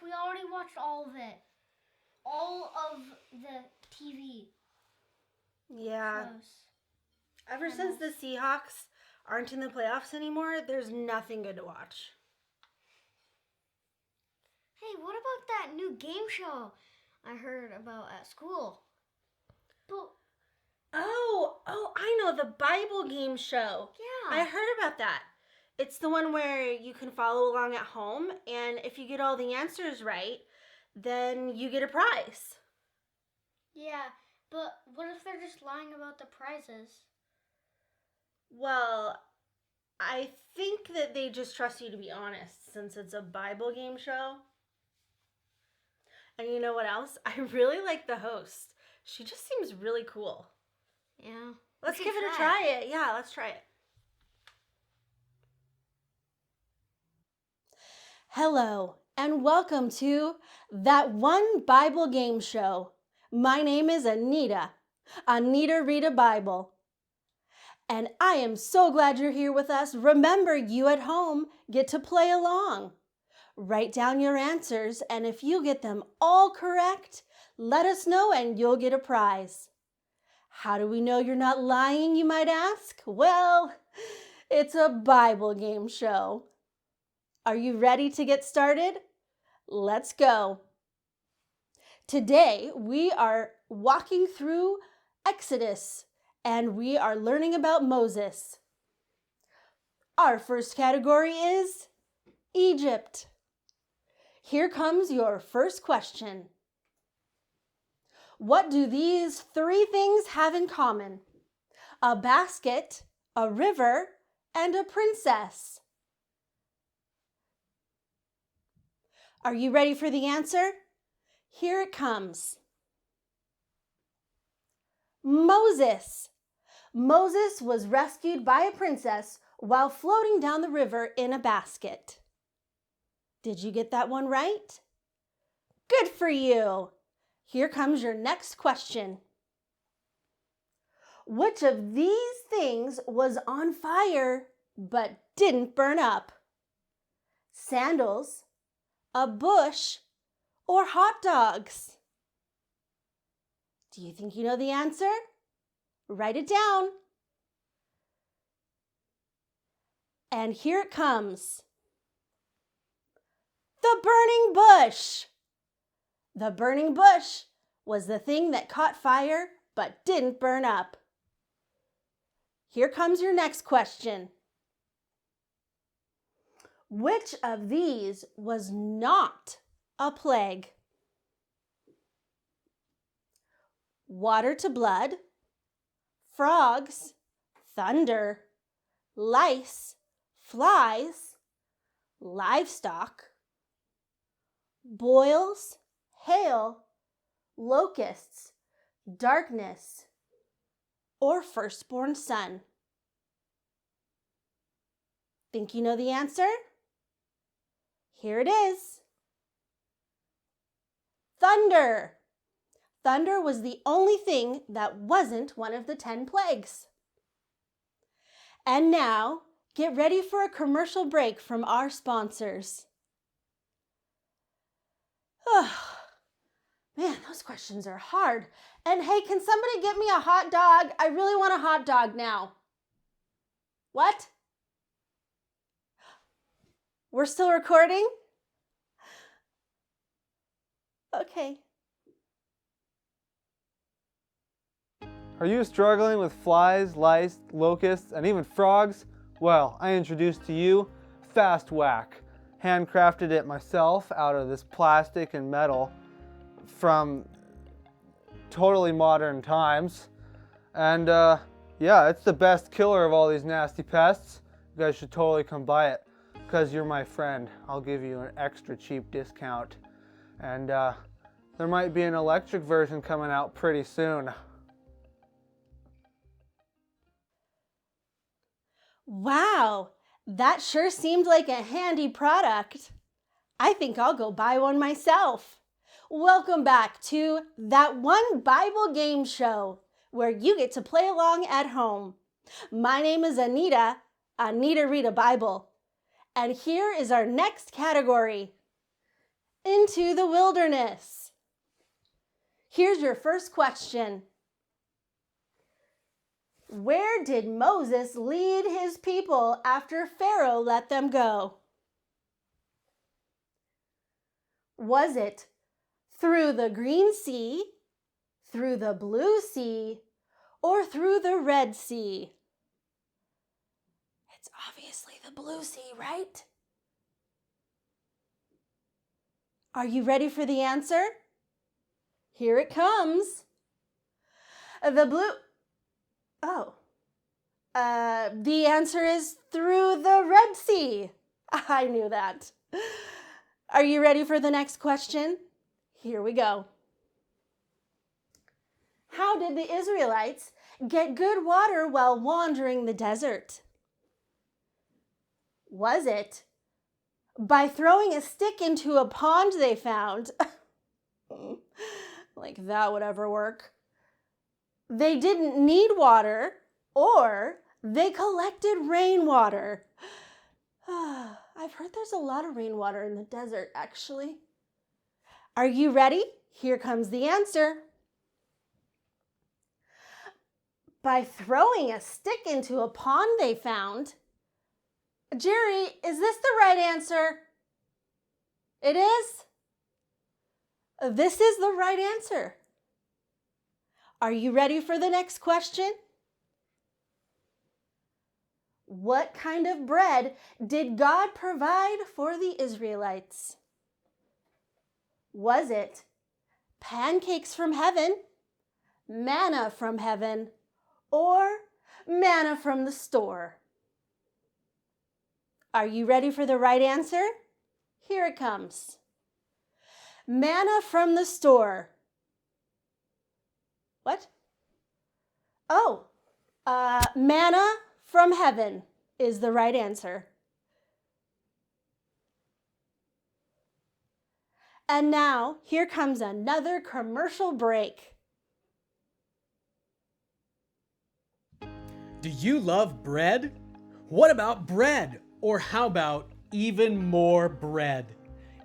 We already watched all of it. All of the TV shows. Ever since the Seahawks aren't in the playoffs anymore, there's nothing good to watch. Hey, what about that new game show I heard about at school? I know, the Bible game show. Yeah. I heard about that. It's the one where you can follow along at home, and if you get all the answers right, then you get a prize. Yeah, but what if they're just lying about the prizes? Well, I think that they just trust you to be honest since it's a Bible game show. And you know what else? I really like the host. She just seems really cool. Yeah. Let's give it a try. Yeah, let's try it. Hello, and welcome to That One Bible Game Show. My name is Anita. Anita Read a Bible. And I am so glad you're here with us. Remember, you at home get to play along. Write down your answers, and if you get them all correct, let us know and you'll get a prize. How do we know you're not lying, you might ask? Well, it's a Bible game show. Are you ready to get started? Let's go. Today, we are walking through Exodus, and we are learning about Moses. Our first category is Egypt. Here comes your first question. What do these three things have in common? A basket, a river, and a princess. Are you ready for the answer? Here it comes. Moses. Moses was rescued by a princess while floating down the river in a basket. Did you get that one right? Good for you. Here comes your next question. Which of these things was on fire but didn't burn up? Sandals, a bush, or hot dogs? Do you think you know the answer? Write it down. And here it comes. The burning bush. The burning bush was the thing that caught fire but didn't burn up. Here comes your next question. Which of these was not a plague? Water to blood, frogs, thunder, lice, flies, livestock, boils, hail, locusts, darkness, or firstborn son. Think you know the answer? Here it is. Thunder. Thunder was the only thing that wasn't one of the 10 plagues. And now, get ready for a commercial break from our sponsors. Man, those questions are hard. And hey, can somebody get me a hot dog? I really want a hot dog now. What? We're still recording? Okay. Are you struggling with flies, lice, locusts, and even frogs? Well, I introduce to you Fast Whack. Handcrafted it myself out of this plastic and metal from totally modern times. And yeah, it's the best killer of all these nasty pests. You guys should totally come buy it because you're my friend. I'll give you an extra cheap discount. And there might be an electric version coming out pretty soon. Wow, that sure seemed like a handy product. I think I'll go buy one myself. Welcome back to That One Bible Game Show, where you get to play along at home. My name is Anita. Anita Read a Bible. And here is our next category. into the wilderness. Here's your first question. Where did Moses lead his people after Pharaoh let them go? Was it through the Green Sea, through the Blue Sea, or through the Red Sea? It's obviously the Blue Sea, right? Are you ready for the answer? Here it comes. The answer is through the Red Sea. I knew that. Are you ready for the next question? Here we go. How did the Israelites get good water while wandering the desert? Was it by throwing a stick into a pond they found? Like that would ever work. They didn't need water, or they collected rainwater. I've heard there's a lot of rainwater in the desert, actually. Are you ready? Here comes the answer. By throwing a stick into a pond they found. Jerry, is this the right answer? It is? This is the right answer. Are you ready for the next question? What kind of bread did God provide for the Israelites? Was it pancakes from heaven, manna from heaven, or manna from the store? Are you ready for the right answer? Here it comes. Manna from the store. What? Manna from heaven is the right answer. And now, here comes another commercial break. Do you love bread? What about bread? Or how about even more bread?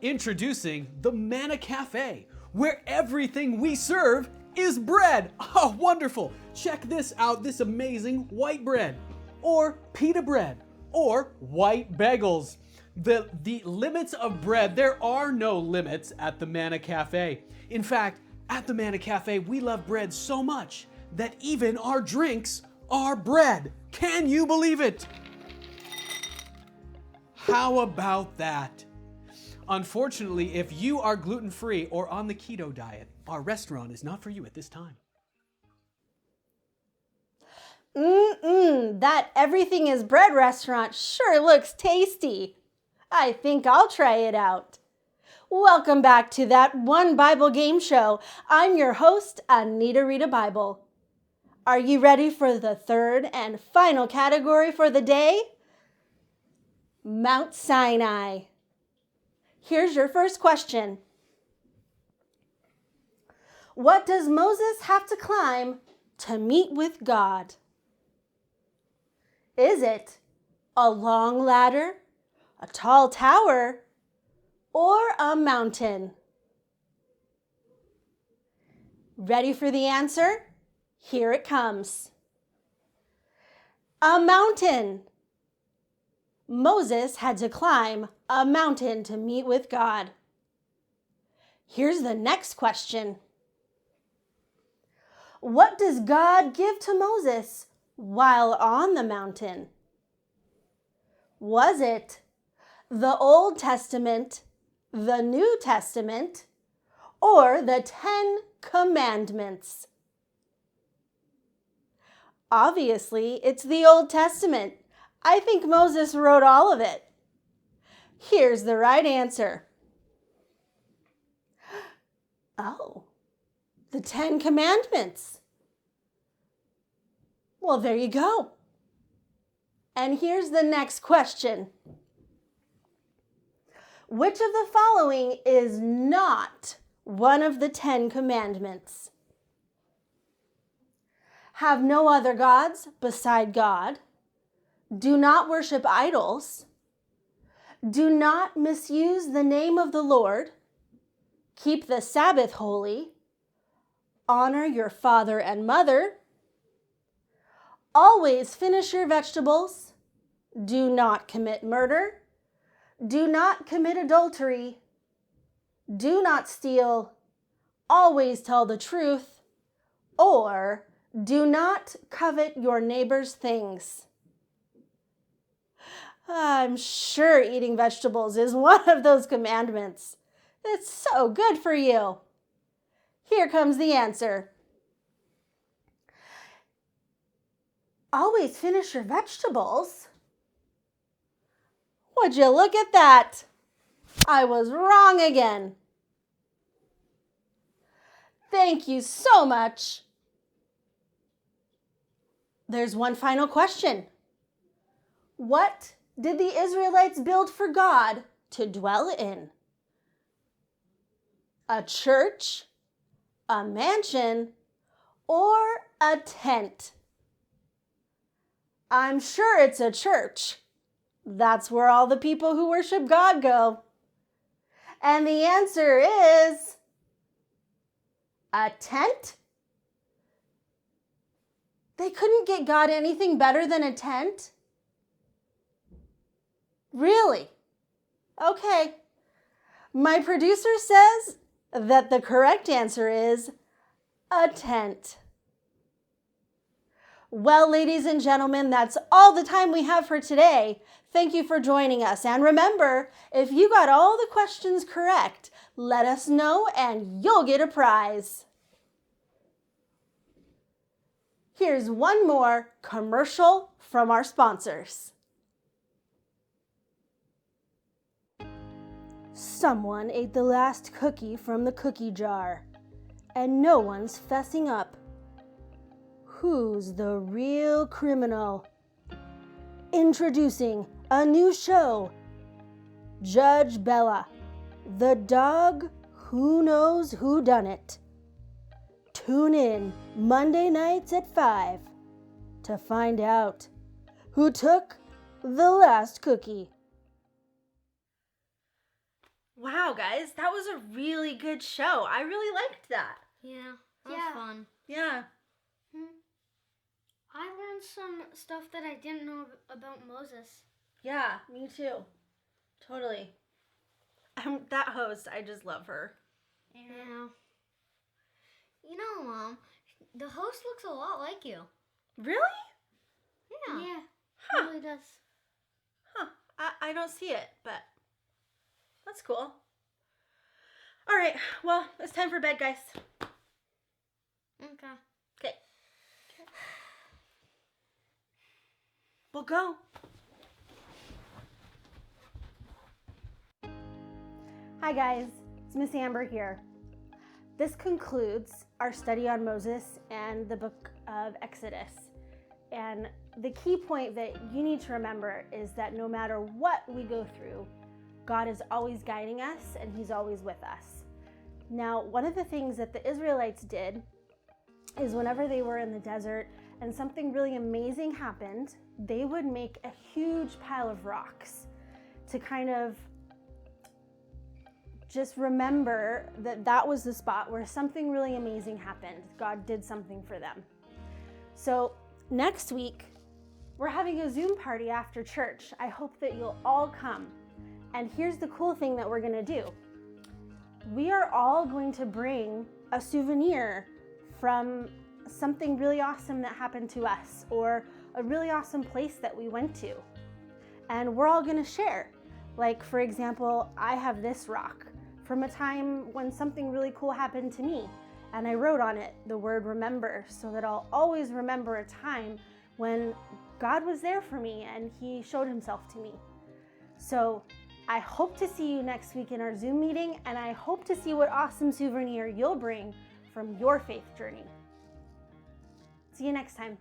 Introducing the Manna Cafe, where everything we serve is bread. Oh, wonderful. Check this out, this amazing white bread, or pita bread, or white bagels. The limits of bread, there are no limits at the Manna Cafe. In fact, at the Manna Cafe, we love bread so much that even our drinks are bread. Can you believe it? How about that? Unfortunately, if you are gluten-free or on the keto diet, our restaurant is not for you at this time. That everything is bread restaurant sure looks tasty. I think I'll try it out. Welcome back to That One Bible Game Show. I'm your host, Anita Read a Bible. Are you ready for the third and final category for the day? Mount Sinai. Here's your first question. What does Moses have to climb to meet with God? Is it a long ladder, a tall tower, or a mountain? Ready for the answer? Here it comes. A mountain. Moses had to climb a mountain to meet with God. Here's the next question. What does God give to Moses while on the mountain? Was it the Old Testament, the New Testament, or the 10 Commandments? Obviously, it's the Old Testament. I think Moses wrote all of it. Here's the right answer. Oh, the 10 Commandments. Well, there you go. And here's the next question. Which of the following is not one of the 10 Commandments? Have no other gods beside God. Do not worship idols. Do not misuse the name of the Lord. keep the Sabbath holy, honor your father and mother, always finish your vegetables, do not commit murder, do not commit adultery, do not steal, always tell the truth, or do not covet your neighbor's things. I'm sure eating vegetables is one of those commandments. It's so good for you. Here comes the answer. Always finish your vegetables? Would you look at that? I was wrong again. Thank you so much. There's one final question. What did the Israelites build for God to dwell in? A church, a mansion, or a tent? I'm sure it's a church. That's where all the people who worship God go. And the answer is a tent? They couldn't get God anything better than a tent? Really? Okay. My producer says that the correct answer is a tent. Well, ladies and gentlemen, that's all the time we have for today. Thank you for joining us. And remember, if you got all the questions correct, let us know and you'll get a prize. Here's one more commercial from our sponsors. Someone ate the last cookie from the cookie jar, and no one's fessing up. Who's the real criminal? Introducing a new show, Judge Bella, the dog who knows who done it. Tune in Monday nights at 5 to find out who took the last cookie. Wow, guys, that was a really good show. I really liked that. Yeah, that was fun. Yeah. I learned some stuff that I didn't know about Moses. Yeah, me too. Totally. That host, I just love her. Yeah. You know, Mom, the host looks a lot like you. Really? Yeah. Huh. It really does. Huh. I don't see it, but that's cool. All right. Well, it's time for bed, guys. Okay. Okay. We'll go. Hi, guys. It's Miss Amber here. This concludes our study on Moses and the book of Exodus. And the key point that you need to remember is that no matter what we go through, God is always guiding us and He's always with us. Now, one of the things that the Israelites did is whenever they were in the desert and something really amazing happened, they would make a huge pile of rocks to kind of just remember that that was the spot where something really amazing happened. God did something for them. So next week, we're having a Zoom party after church. I hope that you'll all come. And here's the cool thing that we're gonna do. We are all going to bring a souvenir from something really awesome that happened to us or a really awesome place that we went to. And we're all gonna share. Like, for example, I have this rock from a time when something really cool happened to me. And I wrote on it the word remember so that I'll always remember a time when God was there for me and He showed Himself to me. So I hope to see you next week in our Zoom meeting, and I hope to see what awesome souvenir you'll bring from your faith journey. See you next time.